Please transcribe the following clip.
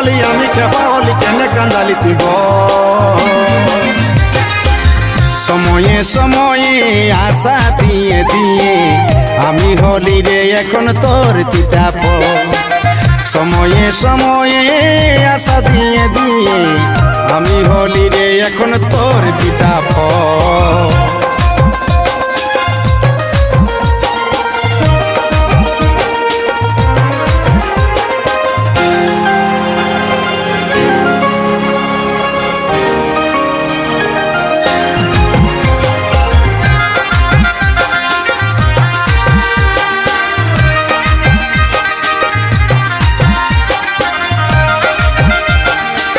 কান্দালি আমি খেপা হলি কেনে কান্দালি তুই বল সময়ে সময়ে আশা দিয়ে দিয়ে আমি হলি রে এখন তোর তিতা ফল সময়ে সময়ে আশা দিয়ে দিয়ে আমি হলি রে এখন তোর তিতা ফল